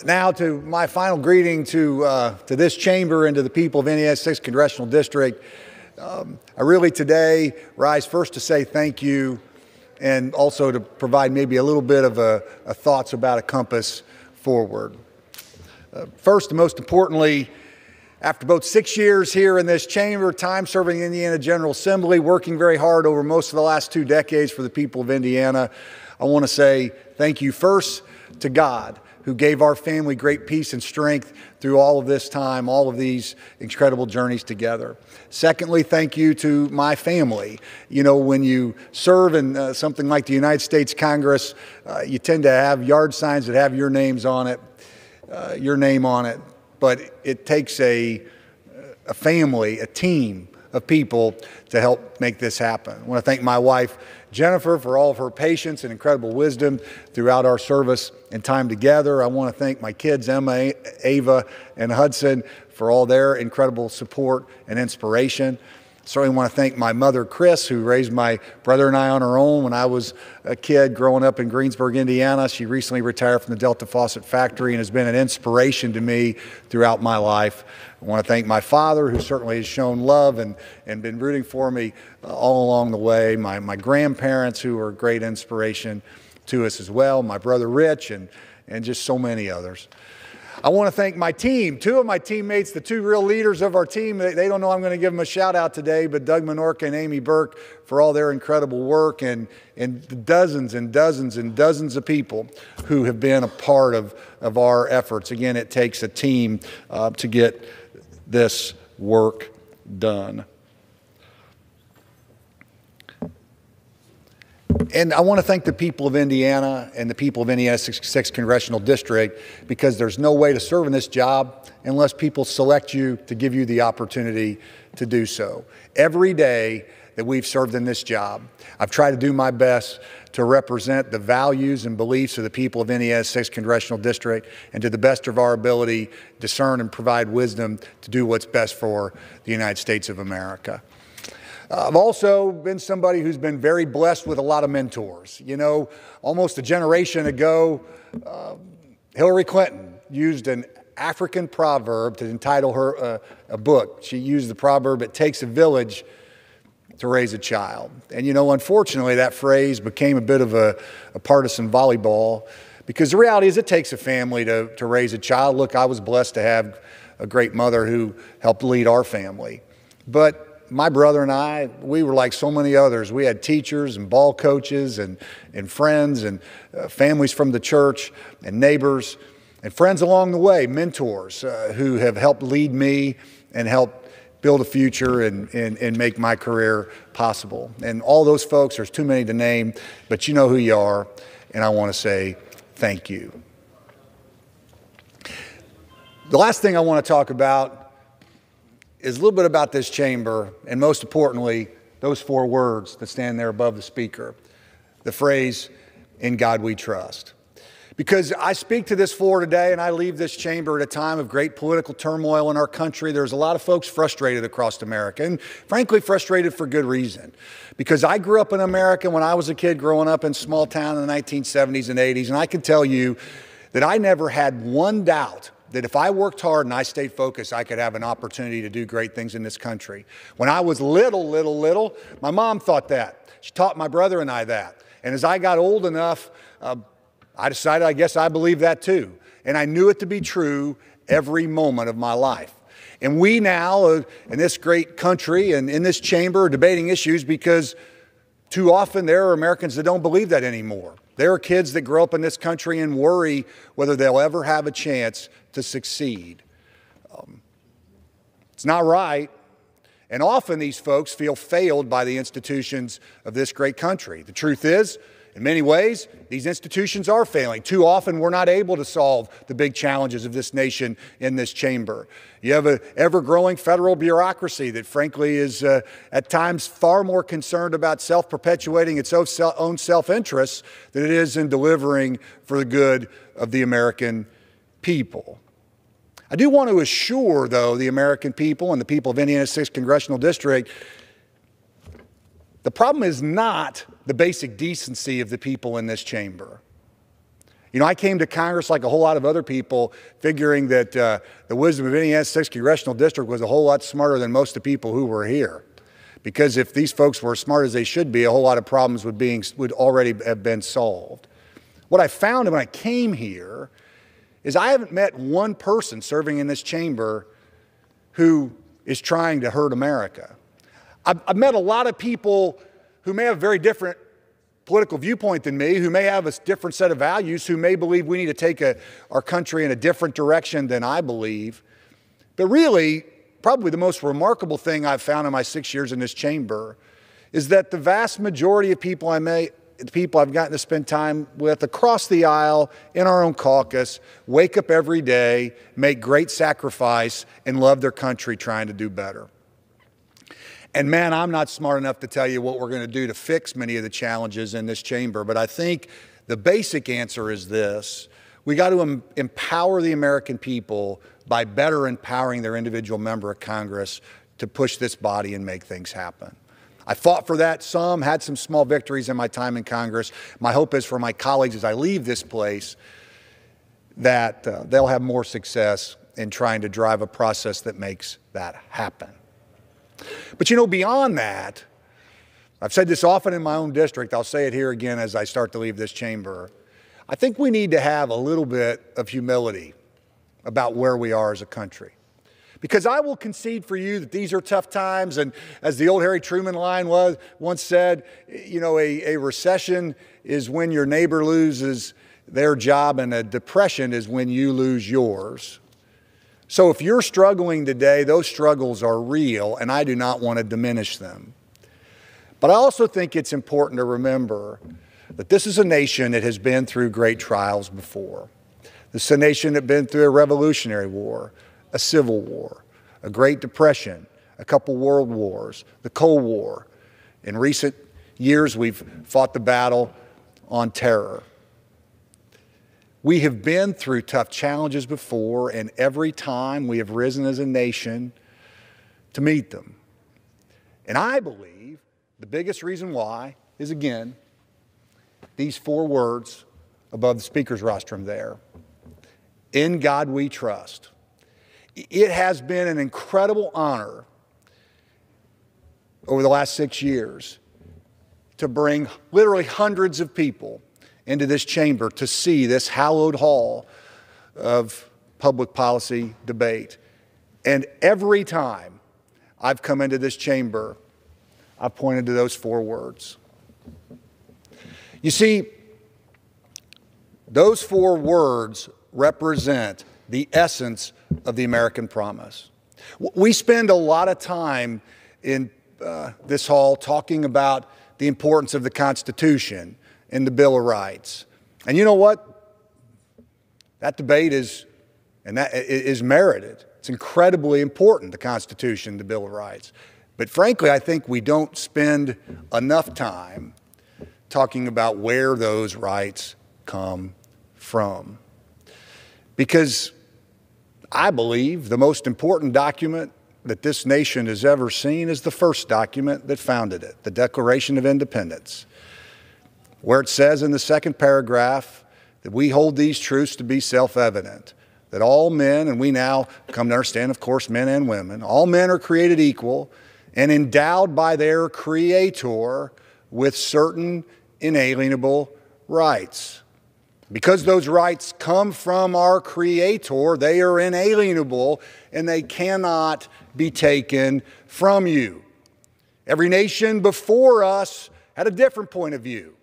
Now to my final greeting to this chamber and to the people of Indiana's 6th Congressional District. I really today rise first to say thank you and also to provide maybe a little bit of a thoughts about a compass forward. First and most importantly, after about 6 years here in this chamber, time serving in the Indiana General Assembly, working very hard over most of the last 2 decades for the people of Indiana, I want to say thank you first to God, who gave our family great peace and strength through all of this time, all of these incredible journeys together. Secondly, thank you to my family. You know, when you serve in something like the United States Congress, you tend to have yard signs that have your name on it, but it takes a family, a team of people to help make this happen. I want to thank my wife, Jennifer, for all of her patience and incredible wisdom throughout our service and time together. I want to thank my kids, Emma, Ava, and Hudson, for all their incredible support and inspiration. Certainly want to thank my mother, Chris, who raised my brother and I on her own when I was a kid growing up in Greensburg, Indiana. She recently retired from the Delta Faucet factory and has been an inspiration to me throughout my life. I want to thank my father, who certainly has shown love and been rooting for me all along the way. My grandparents, who are a great inspiration to us as well. My brother, Rich, and just so many others. I want to thank my team, 2 of my teammates, the 2 real leaders of our team. They don't know I'm going to give them a shout out today, but Doug Menorca and Amy Burke for all their incredible work, and dozens and dozens and dozens of people who have been a part of our efforts. Again, it takes a team to get this work done. And I want to thank the people of Indiana and the people of Indiana's 6th Congressional District, because there's no way to serve in this job unless people select you to give you the opportunity to do so. Every day that we've served in this job, I've tried to do my best to represent the values and beliefs of the people of Indiana's 6th Congressional District, and to the best of our ability, discern and provide wisdom to do what's best for the United States of America. I've also been somebody who's been very blessed with a lot of mentors. You know, almost a generation ago, Hillary Clinton used an African proverb to entitle her a book. She used the proverb, "It takes a village to raise a child." And you know, unfortunately, that phrase became a bit of a partisan volleyball, because the reality is it takes a family to raise a child. Look, I was blessed to have a great mother who helped lead our family. But my brother and I, we were like so many others. We had teachers and ball coaches and friends and families from the church and neighbors and friends along the way, mentors who have helped lead me and help build a future and make my career possible. And all those folks, there's too many to name, but you know who you are, and I want to say thank you. The last thing I want to talk about is a little bit about this chamber, and most importantly, those 4 words that stand there above the speaker. The phrase, "In God we trust." Because I speak to this floor today and I leave this chamber at a time of great political turmoil in our country. There's a lot of folks frustrated across America, and frankly frustrated for good reason. Because I grew up in America when I was a kid growing up in small town in the 1970s and 80s, and I can tell you that I never had one doubt that if I worked hard and I stayed focused, I could have an opportunity to do great things in this country. When I was little, my mom thought that. She taught my brother and I that. And as I got old enough, I decided, I guess I believe that too. And I knew it to be true every moment of my life. And we now, in this great country and in this chamber, are debating issues because too often there are Americans that don't believe that anymore. There are kids that grow up in this country and worry whether they'll ever have a chance to succeed. It's not right. And often these folks feel failed by the institutions of this great country. The truth is, in many ways, these institutions are failing. Too often, we're not able to solve the big challenges of this nation in this chamber. You have an ever-growing federal bureaucracy that, frankly, is at times far more concerned about self-perpetuating its own self-interests than it is in delivering for the good of the American people. I do want to assure, though, the American people and the people of Indiana's 6th Congressional District, the problem is not the basic decency of the people in this chamber. You know, I came to Congress like a whole lot of other people, figuring that the wisdom of Indiana's 6th Congressional District was a whole lot smarter than most of the people who were here. Because if these folks were as smart as they should be, a whole lot of problems would already have been solved. What I found when I came here is I haven't met one person serving in this chamber who is trying to hurt America. I've met a lot of people who may have a very different political viewpoint than me, who may have a different set of values, who may believe we need to take our country in a different direction than I believe. But really, probably the most remarkable thing I've found in my 6 years in this chamber is that the vast majority of people the people I've gotten to spend time with across the aisle in our own caucus wake up every day, make great sacrifice, and love their country trying to do better. And man, I'm not smart enough to tell you what we're going to do to fix many of the challenges in this chamber, but I think the basic answer is this. We got to empower the American people by better empowering their individual member of Congress to push this body and make things happen. I fought for that some, had some small victories in my time in Congress. My hope is for my colleagues as I leave this place that they'll have more success in trying to drive a process that makes that happen. But you know, beyond that, I've said this often in my own district, I'll say it here again as I start to leave this chamber, I think we need to have a little bit of humility about where we are as a country. Because I will concede for you that these are tough times, and as the old Harry Truman line once said, you know, a recession is when your neighbor loses their job, and a depression is when you lose yours. So if you're struggling today, those struggles are real, and I do not want to diminish them. But I also think it's important to remember that this is a nation that has been through great trials before. This is a nation that has been through a Revolutionary War, a Civil War, a Great Depression, a couple world wars, the Cold War. In recent years, we've fought the battle on terror. We have been through tough challenges before, and every time we have risen as a nation to meet them. And I believe the biggest reason why is, again, these 4 words above the speaker's rostrum there. In God we trust. It has been an incredible honor over the last 6 years to bring literally hundreds of people into this chamber to see this hallowed hall of public policy debate. And every time I've come into this chamber, I've pointed to those 4 words. You see, those 4 words represent the essence of the American promise. We spend a lot of time in this hall talking about the importance of the Constitution and the Bill of Rights. And you know what? That debate is merited. It's incredibly important, the Constitution, the Bill of Rights. But frankly, I think we don't spend enough time talking about where those rights come from. Because I believe the most important document that this nation has ever seen is the first document that founded it, the Declaration of Independence, where it says in the 2nd paragraph that we hold these truths to be self-evident, that all men, and we now come to understand, of course, men and women, all men are created equal and endowed by their Creator with certain inalienable rights. Because those rights come from our Creator, they are inalienable and they cannot be taken from you. Every nation before us had a different point of view.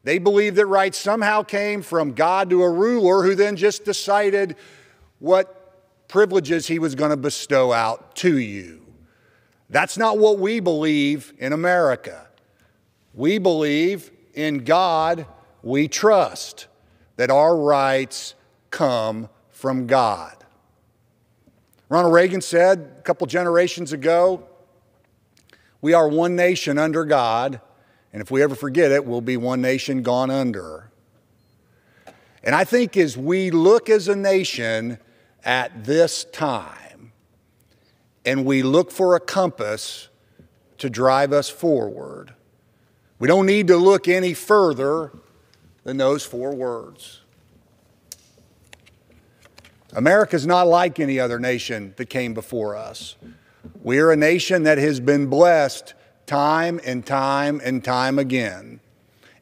They believed that rights somehow came from God to a ruler who then just decided what privileges he was going to bestow out to you. That's not what we believe in America. We believe in God we trust, that our rights come from God. Ronald Reagan said a couple generations ago, we are one nation under God, and if we ever forget it, we'll be one nation gone under. And I think as we look as a nation at this time, and we look for a compass to drive us forward, we don't need to look any further than those 4 words. America's not like any other nation that came before us. We are a nation that has been blessed time and time and time again.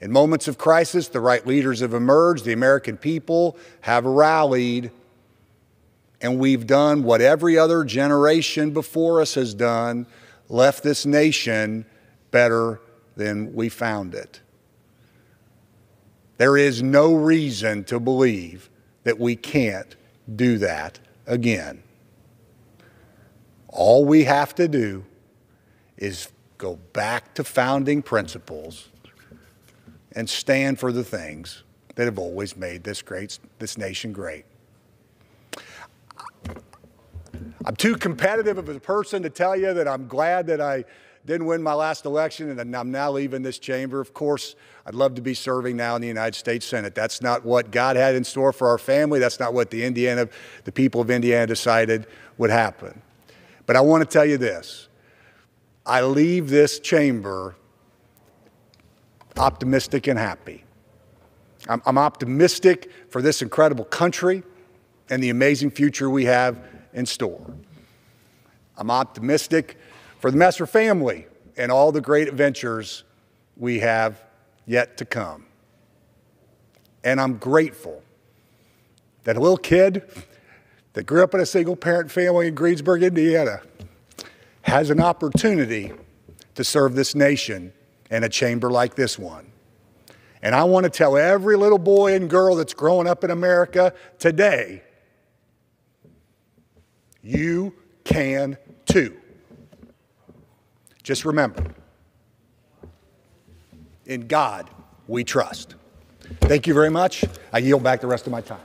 In moments of crisis, the right leaders have emerged, the American people have rallied, and we've done what every other generation before us has done, left this nation better than we found it. There is no reason to believe that we can't do that again. All we have to do is go back to founding principles and stand for the things that have always made this nation great. I'm too competitive of a person to tell you that I'm glad that I didn't win my last election and I'm now leaving this chamber. Of course, I'd love to be serving now in the United States Senate. That's not what God had in store for our family. That's not what the people of Indiana decided would happen. But I want to tell you this. I leave this chamber optimistic and happy. I'm optimistic for this incredible country and the amazing future we have in store. I'm optimistic for the Messer family and all the great adventures we have yet to come. And I'm grateful that a little kid that grew up in a single-parent family in Greensburg, Indiana, has an opportunity to serve this nation in a chamber like this one. And I want to tell every little boy and girl that's growing up in America today, you can too. Just remember, in God we trust. Thank you very much. I yield back the rest of my time.